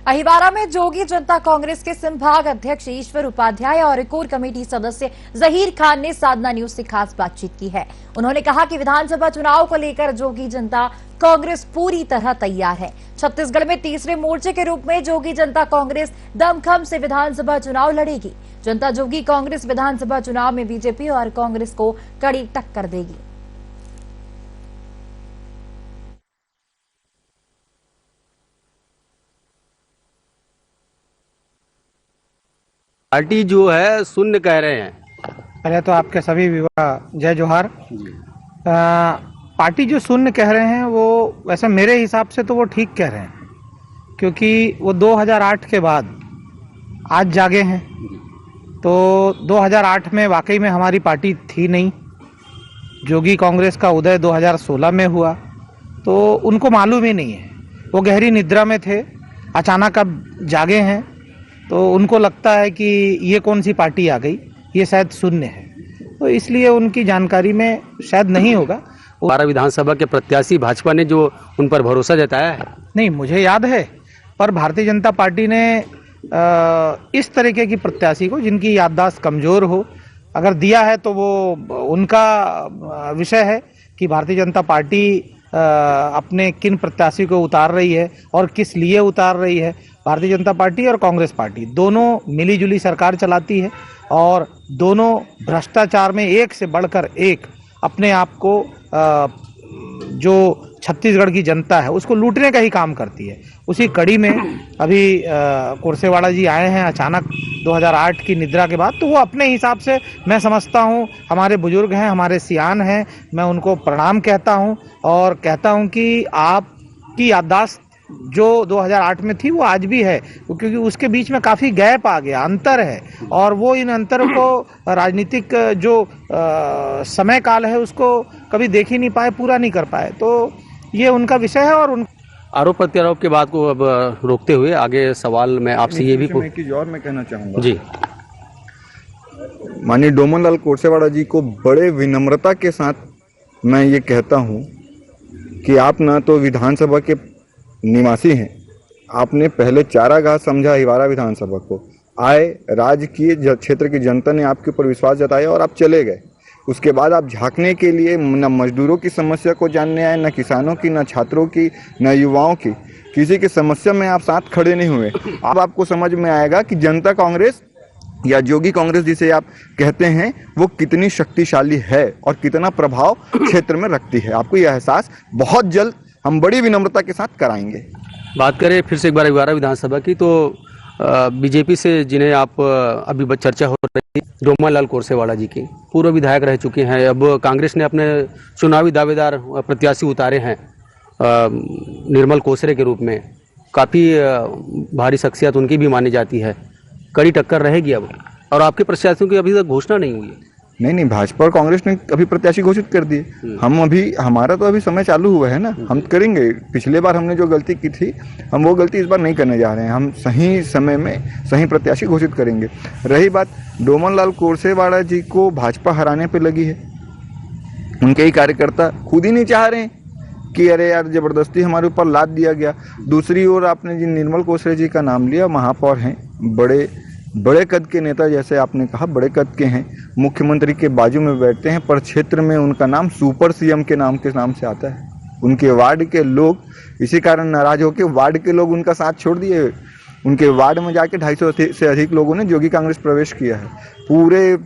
अहिवारा में जोगी जनता कांग्रेस के संभाग अध्यक्ष ईश्वर उपाध्याय और कोर कमेटी सदस्य जहीर खान ने साधना न्यूज से खास बातचीत की है। उन्होंने कहा कि विधानसभा चुनाव को लेकर जोगी जनता कांग्रेस पूरी तरह तैयार है। छत्तीसगढ़ में तीसरे मोर्चे के रूप में जोगी जनता कांग्रेस दमखम से विधानसभा चुनाव लड़ेगी। जनता जोगी कांग्रेस विधानसभा चुनाव में बीजेपी और कांग्रेस को कड़ी टक्कर देगी। पार्टी जो है शून्य कह रहे हैं। पहले तो आपके सभी विवाह जय जोहार। पार्टी जो शून्य कह रहे हैं वो वैसे मेरे हिसाब से तो वो ठीक कह रहे हैं, क्योंकि वो 2008 के बाद आज जागे हैं। तो 2008 में वाकई में हमारी पार्टी थी नहीं। जोगी कांग्रेस का उदय 2016 में हुआ, तो उनको मालूम ही नहीं है। वो गहरी निद्रा में थे, अचानक अब जागे हैं, तो उनको लगता है कि ये कौन सी पार्टी आ गई, ये शायद शून्य है, तो इसलिए उनकी जानकारी में शायद नहीं होगा। 12 विधानसभा के प्रत्याशी भाजपा ने जो उन पर भरोसा जताया है, नहीं मुझे याद है, पर भारतीय जनता पार्टी ने इस तरीके की प्रत्याशी को जिनकी याददाश्त कमजोर हो अगर दिया है तो वो उनका विषय है कि भारतीय जनता पार्टी अपने किन प्रत्याशी को उतार रही है और किस लिए उतार रही है। भारतीय जनता पार्टी और कांग्रेस पार्टी दोनों मिलीजुली सरकार चलाती है और दोनों भ्रष्टाचार में एक से बढ़कर एक अपने आप को जो छत्तीसगढ़ की जनता है उसको लूटने का ही काम करती है। उसी कड़ी में अभी कोरसेवाड़ा जी आए हैं अचानक 2008 की निद्रा के बाद, तो वो अपने हिसाब से मैं समझता हूँ हमारे बुजुर्ग हैं, हमारे सियान हैं, मैं उनको प्रणाम कहता हूँ और कहता हूँ कि आपकी याददाश्त जो 2008 में थी वो आज भी है, क्योंकि उसके बीच में काफ़ी गैप आ गया, अंतर है, और वो इन अंतरों को राजनीतिक जो समय काल है उसको कभी देख ही नहीं पाए, पूरा नहीं कर पाए। तो ये उनका विषय है। और आरोप प्रत्यारोप के बात को अब रोकते हुए आगे सवाल मैं आपसे ये भी मैं कहना चाहूँगा जी, माननीय डोमन लाल कोरसेवाड़ा जी को बड़े विनम्रता के साथ मैं ये कहता हूँ कि आप ना तो विधानसभा के निवासी हैं, आपने पहले चारागाह समझा अहिवारा विधानसभा को, आए, राज्य की क्षेत्र की जनता ने आपके ऊपर विश्वास जताया और आप चले गए। उसके बाद आप झांकने के लिए न मजदूरों की समस्या को जानने आए, न किसानों की, न छात्रों की, न युवाओं की, किसी की समस्या में आप साथ खड़े नहीं हुए। अब आपको समझ में आएगा कि जनता कांग्रेस या जोगी कांग्रेस जिसे आप कहते हैं वो कितनी शक्तिशाली है और कितना प्रभाव क्षेत्र में रखती है। आपको यह एहसास बहुत जल्द हम बड़ी विनम्रता के साथ कराएंगे। बात करें फिर से एक बार अहिवारा विधानसभा की, तो बीजेपी से जिन्हें आप अभी चर्चा हो रही है, डोमन लाल कोरसेवाड़ा जी की पूर्व विधायक रह चुके हैं, अब कांग्रेस ने अपने चुनावी दावेदार प्रत्याशी उतारे हैं निर्मल कोसरे के रूप में, काफ़ी भारी शख्सियत उनकी भी मानी जाती है, कड़ी टक्कर रहेगी अब, और आपके प्रत्याशियों की अभी तक घोषणा नहीं हुई है। नहीं, भाजपा और कांग्रेस ने अभी प्रत्याशी घोषित कर दिए। हम अभी हमारा तो अभी समय चालू हुआ है ना, हम करेंगे। पिछले बार हमने जो गलती की थी हम वो गलती इस बार नहीं करने जा रहे हैं। हम सही समय में सही प्रत्याशी घोषित करेंगे। रही बात डोमन लाल कोरसेवाड़ा जी को भाजपा हराने पे लगी है, उनके ही कार्यकर्ता खुद ही नहीं चाह रहे हैं कि अरे यार जबरदस्ती हमारे ऊपर लाद दिया गया। दूसरी ओर आपने जिन निर्मल कोसरे जी का नाम लिया, महापौर हैं, बड़े कद के नेता, जैसे आपने कहा बड़े कद के हैं, मुख्यमंत्री के बाजू में बैठते हैं, पर क्षेत्र में उनका नाम सुपर सीएम के नाम से आता है। उनके वार्ड के लोग इसी कारण नाराज होकर वार्ड के लोग उनका साथ छोड़ दिए। उनके वार्ड में जाके 250 से अधिक लोगों ने जोगी कांग्रेस प्रवेश किया है। पूरे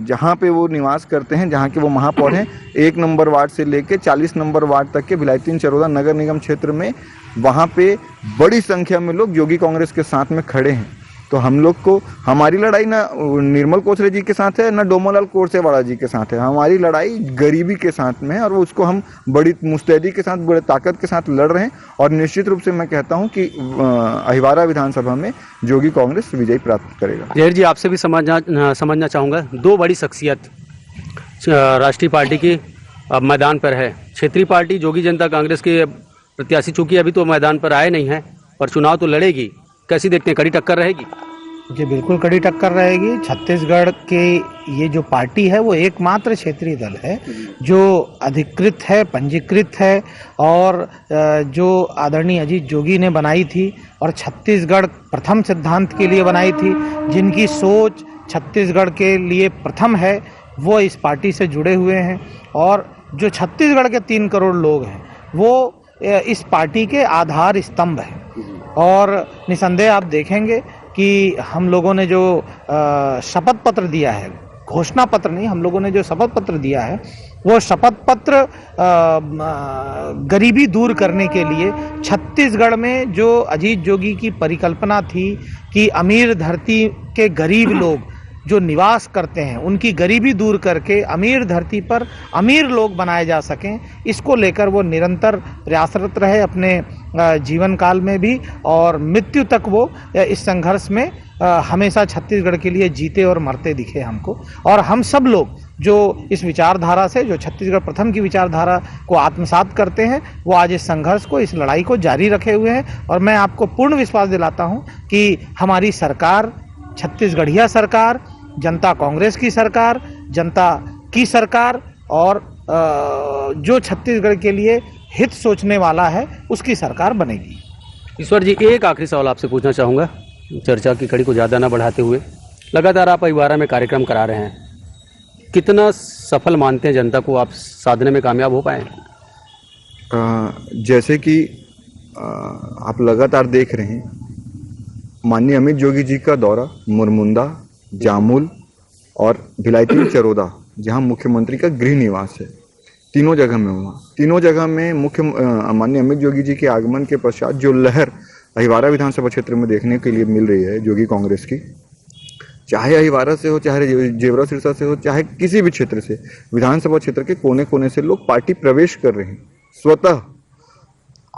जहाँ पे वो निवास करते हैं, जहाँ के वो महापौर हैं, 1 नंबर वार्ड से लेके 40 नंबर वार्ड तक के भिलाई चरोदा नगर निगम क्षेत्र में, वहाँ पे बड़ी संख्या में लोग जोगी कांग्रेस के साथ में खड़े हैं। तो हम लोग को हमारी लड़ाई ना निर्मल कोसरे जी के साथ है, ना डोमन लाल कोरसेवाड़ा जी के साथ है। हमारी लड़ाई गरीबी के साथ में है और वो उसको हम बड़ी मुस्तैदी के साथ, बड़े ताकत के साथ लड़ रहे हैं। और निश्चित रूप से मैं कहता हूं कि अहिवारा विधानसभा में जोगी कांग्रेस विजय प्राप्त करेगा। जहीर जी, आपसे भी समझना चाहूँगा, 2 बड़ी शख्सियत राष्ट्रीय पार्टी की अब मैदान पर है। क्षेत्रीय पार्टी जोगी जनता कांग्रेस के प्रत्याशी चूंकि अभी तो मैदान पर आए नहीं हैं, पर चुनाव तो लड़ेगी, कैसी देखते हैं, कड़ी टक्कर रहेगी? जी बिल्कुल कड़ी टक्कर रहेगी। छत्तीसगढ़ के ये जो पार्टी है वो एकमात्र क्षेत्रीय दल है जो अधिकृत है, पंजीकृत है और जो आदरणीय अजीत जोगी ने बनाई थी और छत्तीसगढ़ प्रथम सिद्धांत के लिए बनाई थी, जिनकी सोच छत्तीसगढ़ के लिए प्रथम है, वो इस पार्टी से जुड़े हुए हैं। और जो छत्तीसगढ़ के 3 करोड़ लोग हैं वो इस पार्टी के आधार स्तंभ हैं। और निसंदेह आप देखेंगे कि हम लोगों ने जो शपथ पत्र दिया है, घोषणा पत्र नहीं, हम लोगों ने जो शपथ पत्र दिया है वो शपथ पत्र गरीबी दूर करने के लिए, छत्तीसगढ़ में जो अजीत जोगी की परिकल्पना थी कि अमीर धरती के गरीब लोग जो निवास करते हैं उनकी गरीबी दूर करके अमीर धरती पर अमीर लोग बनाए जा सकें, इसको लेकर वो निरंतर प्रयासरत रहे अपने जीवन काल में भी, और मृत्यु तक वो इस संघर्ष में हमेशा छत्तीसगढ़ के लिए जीते और मरते दिखे हमको। और हम सब लोग जो इस विचारधारा से, जो छत्तीसगढ़ प्रथम की विचारधारा को आत्मसात करते हैं, वो आज इस संघर्ष को, इस लड़ाई को जारी रखे हुए हैं। और मैं आपको पूर्ण विश्वास दिलाता हूँ कि हमारी सरकार, छत्तीसगढ़िया सरकार, जनता कांग्रेस की सरकार, जनता की सरकार और जो छत्तीसगढ़ के लिए हित सोचने वाला है उसकी सरकार बनेगी। ईश्वर जी, एक आखिरी सवाल आपसे पूछना चाहूँगा, चर्चा की कड़ी को ज़्यादा ना बढ़ाते हुए। लगातार आप अहिवारा में कार्यक्रम करा रहे हैं, कितना सफल मानते हैं जनता को आप साधने में कामयाब हो पाए? जैसे कि आप लगातार देख रहे हैं, माननीय अमित जोगी जी का दौरा मुरमुंदा, जामुल और भिलाई चरोदा, जहां मुख्यमंत्री का गृह निवास है, तीनों जगह में हुआ। तीनों जगह में माननीय अमित जोगी जी के आगमन के पश्चात जो लहर अहिवारा विधानसभा क्षेत्र में देखने के लिए मिल रही है जोगी कांग्रेस की, चाहे अहिवारा से हो, चाहे जेवरा सिरसा से हो, चाहे किसी भी क्षेत्र से, विधानसभा क्षेत्र के कोने कोने से लोग पार्टी प्रवेश कर रहे हैं स्वतः।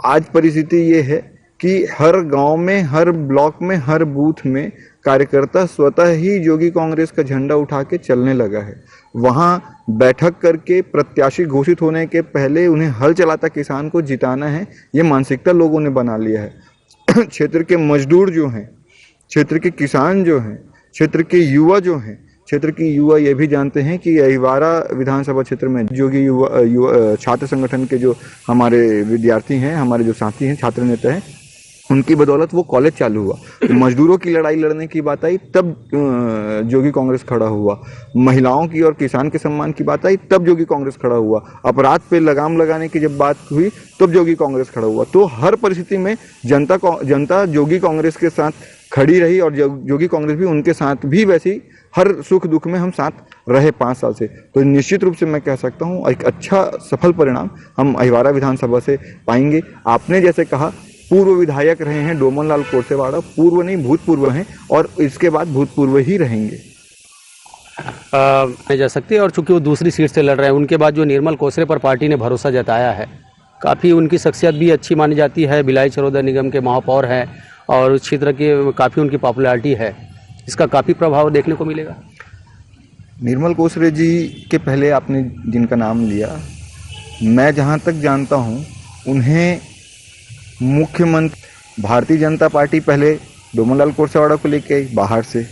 आज परिस्थिति ये है कि हर गांव में, हर ब्लॉक में, हर बूथ में कार्यकर्ता स्वतः ही जोगी कांग्रेस का झंडा उठा के चलने लगा है। वहां बैठक करके प्रत्याशी घोषित होने के पहले उन्हें हल चलाता किसान को जिताना है, ये मानसिकता लोगों ने बना लिया है। क्षेत्र के मजदूर जो हैं, क्षेत्र के किसान जो हैं, क्षेत्र के युवा जो हैं, क्षेत्र की युवा ये भी जानते हैं कि अहिवारा विधानसभा क्षेत्र में जोगी युवा छात्र संगठन के जो हमारे विद्यार्थी हैं, हमारे जो साथी हैं, छात्र नेता हैं, उनकी बदौलत वो कॉलेज चालू हुआ। मजदूरों की लड़ाई लड़ने की बात आई तब जोगी कांग्रेस खड़ा हुआ। महिलाओं की और किसान के सम्मान की बात आई तब जोगी कांग्रेस खड़ा हुआ। अपराध पे लगाम लगाने की जब बात हुई तब जोगी कांग्रेस खड़ा हुआ। तो हर परिस्थिति में जनता जोगी कांग्रेस के साथ खड़ी रही और जोगी कांग्रेस भी उनके साथ भी वैसी हर सुख दुख में हम साथ रहे 5 साल से। तो निश्चित रूप से मैं कह सकता हूँ एक अच्छा सफल परिणाम हम अहिवारा विधानसभा से पाएंगे। आपने जैसे कहा, पूर्व विधायक रहे हैं डोमन लाल कोरसेवाड़ा, पूर्व नहीं भूतपूर्व हैं और इसके बाद भूतपूर्व ही रहेंगे। जा सकते हैं। और चूंकि वो दूसरी सीट से लड़ रहे हैं, उनके बाद जो निर्मल कोसरे पर पार्टी ने भरोसा जताया है, काफ़ी उनकी शख्सियत भी अच्छी मानी जाती है। भिलाई चरोदा निगम के महापौर हैं और उस क्षेत्र की काफ़ी उनकी पॉपुलैरिटी है, इसका काफ़ी प्रभाव देखने को मिलेगा। निर्मल कोसरे जी के पहले आपने जिनका नाम लिया, मैं जहाँ तक जानता हूँ उन्हें मुख्यमंत्री भारतीय जनता पार्टी पहले डोमन लाल कोरसेवाड़ा को लेके आई बाहर से,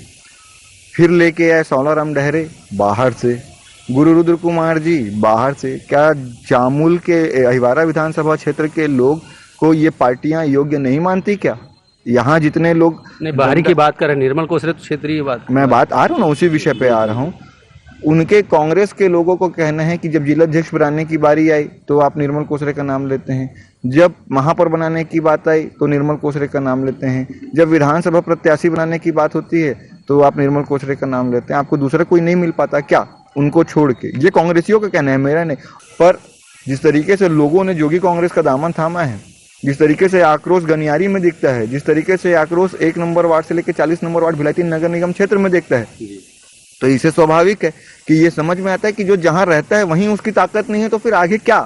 फिर लेके आए सौलाराम डहरे बाहर से, गुरु रुद्र कुमार जी बाहर से। क्या जामुल के अहिवारा विधानसभा क्षेत्र के लोग को ये पार्टियां योग्य नहीं मानती क्या? यहाँ जितने लोग नहीं, बाहरी की बात कर रहे हैं, निर्मल कोसरे तो क्षेत्रीय बात, मैं बात आ रहा हूँ ना, उसी विषय पे आ रहा हूँ। उनके कांग्रेस के लोगों को कहना है कि जब जिला अध्यक्ष बनाने की बारी आई तो आप निर्मल कोसरे का नाम लेते हैं, जब महापौर बनाने की बात आई तो निर्मल कोसरे का नाम लेते हैं, जब विधानसभा प्रत्याशी बनाने की बात होती है तो आप निर्मल कोसरे का नाम लेते हैं। आपको दूसरा कोई नहीं मिल पाता क्या उनको छोड़ के? ये कांग्रेसियों का कहना है, मेरा नहीं। पर जिस तरीके से लोगों ने जोगी कांग्रेस का दामन थामा है, जिस तरीके से आक्रोश गनियारी में दिखता है, जिस तरीके से आक्रोश 1 नंबर वार्ड से लेकर 40 नंबर वार्ड भिलाई नगर निगम क्षेत्र में दिखता है, तो इसे स्वाभाविक है कि ये समझ में आता है कि जो जहां रहता है वहीं उसकी ताकत नहीं है तो फिर आगे क्या।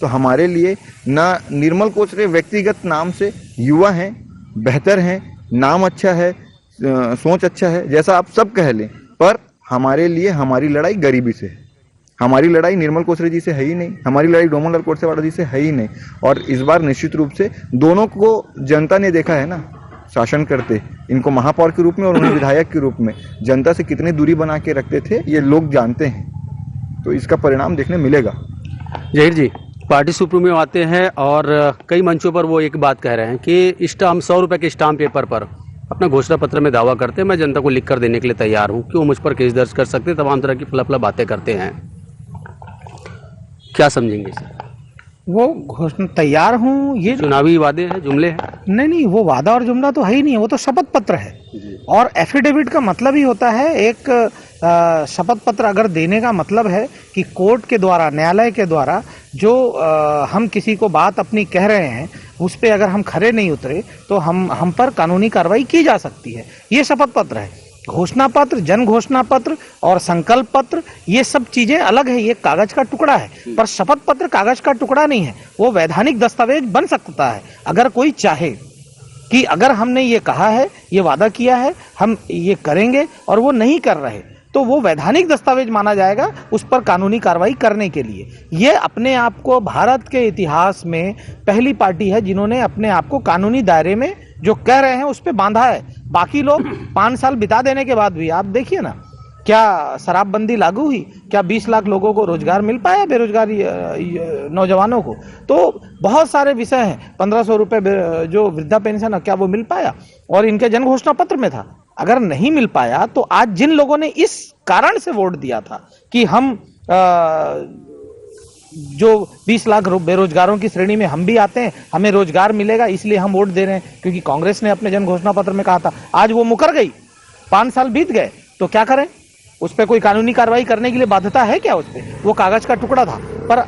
तो हमारे लिए ना निर्मल कोसरे व्यक्तिगत नाम से युवा हैं, बेहतर हैं, नाम अच्छा है, सोच अच्छा है, जैसा आप सब कह लें, पर हमारे लिए हमारी लड़ाई गरीबी से है। हमारी लड़ाई निर्मल कोसरे जी से है ही नहीं, हमारी लड़ाई डोमन लाल कोरसेवाड़ा जी से है ही नहीं। और इस बार निश्चित रूप से दोनों को जनता ने देखा है ना, शासन करते, इनको महापौर के रूप में और उन्हें विधायक के रूप में जनता से कितनी दूरी बना के रखते थे, ये लोग जानते हैं। तो इसका परिणाम देखने मिलेगा। जहीर जी, पार्टी सुप्रीमो आते हैं और कई मंचों पर वो एक बात कह रहे हैं कि स्टाम्प 100 रुपये के स्टाम्प पेपर पर अपना घोषणा पत्र में दावा करते हैं, मैं जनता को लिख कर देने के लिए तैयार हूं कि वो मुझ पर केस दर्ज कर सकते, तमाम तरह की फला बातें करते हैं। क्या समझेंगे सर? वो घोषणा तैयार हूँ, ये चुनावी वादे हैं, जुमले हैं? नहीं, वो वादा और जुमला तो है ही नहीं, वो तो शपथ पत्र है। और एफिडेविट का मतलब ही होता है एक शपथ पत्र अगर देने का मतलब है कि कोर्ट के द्वारा, न्यायालय के द्वारा जो हम किसी को बात अपनी कह रहे हैं उस पे अगर हम खरे नहीं उतरे तो हम पर कानूनी कार्रवाई की जा सकती है। ये शपथ पत्र है। घोषणा पत्र, जन घोषणा पत्र और संकल्प पत्र, ये सब चीजें अलग है, ये कागज का टुकड़ा है। पर शपथ पत्र कागज का टुकड़ा नहीं है, वो वैधानिक दस्तावेज बन सकता है अगर कोई चाहे कि अगर हमने ये कहा है, ये वादा किया है, हम ये करेंगे और वो नहीं कर रहे तो वो वैधानिक दस्तावेज माना जाएगा उस पर कानूनी कार्रवाई करने के लिए। ये अपने आप को भारत के इतिहास में पहली पार्टी है जिन्होंने अपने आप को कानूनी दायरे में जो कह रहे हैं उस पर बांधा है। बाकी लोग 5 साल बिता देने के बाद भी आप देखिए ना, क्या शराबबंदी लागू हुई, क्या 20 लाख लोगों को रोजगार मिल पाया, बेरोजगारी नौजवानों को? तो बहुत सारे विषय हैं। 1500 रुपये जो वृद्धा पेंशन है, क्या वो मिल पाया? और इनके जन घोषणा पत्र में था। अगर नहीं मिल पाया तो आज जिन लोगों ने इस कारण से वोट दिया था कि हम जो 20 लाख बेरोजगारों की श्रेणी में हम भी आते हैं, हमें रोजगार मिलेगा, इसलिए हम वोट दे रहे हैं क्योंकि कांग्रेस ने अपने जन घोषणा पत्र में कहा था। आज वो मुकर गई, 5 साल बीत गए, तो क्या करें? उस पर कोई कानूनी कार्रवाई करने के लिए बाध्यता है क्या? उस पर वो कागज का टुकड़ा था। पर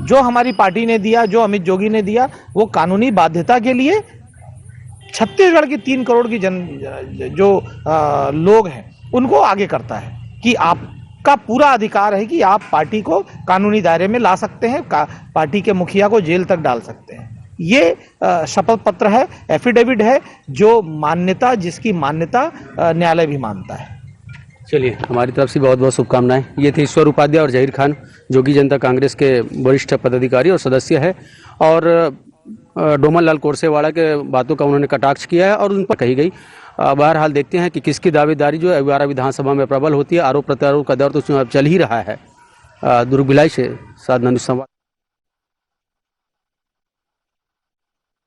जो हमारी पार्टी ने दिया, जो अमित जोगी ने दिया, वो कानूनी बाध्यता के लिए छत्तीसगढ़ की 3 करोड़ की लोग हैं उनको आगे करता है कि आपका पूरा अधिकार है कि आप पार्टी को कानूनी दायरे में ला सकते हैं, पार्टी के मुखिया को जेल तक डाल सकते हैं। ये शपथ पत्र है, एफिडेविट है, जो मान्यता, जिसकी मान्यता न्यायालय भी मानता है। चलिए, हमारी तरफ से बहुत बहुत शुभकामनाएं। ये थे ईश्वर उपाध्याय और जहीर खान, जो कि जनता कांग्रेस के वरिष्ठ पदाधिकारी और सदस्य है, और डोमन लाल कोरसेवाड़ा के बातों का उन्होंने कटाक्ष किया है और उन पर कही गई। बहरहाल देखते हैं कि किसकी दावेदारी जो है अगवारा विधानसभा में प्रबल होती है। आरोप प्रत्यारोप का दौर तो चुनाव चल ही रहा है। दुर्ग भिलाई से साधना संवाद।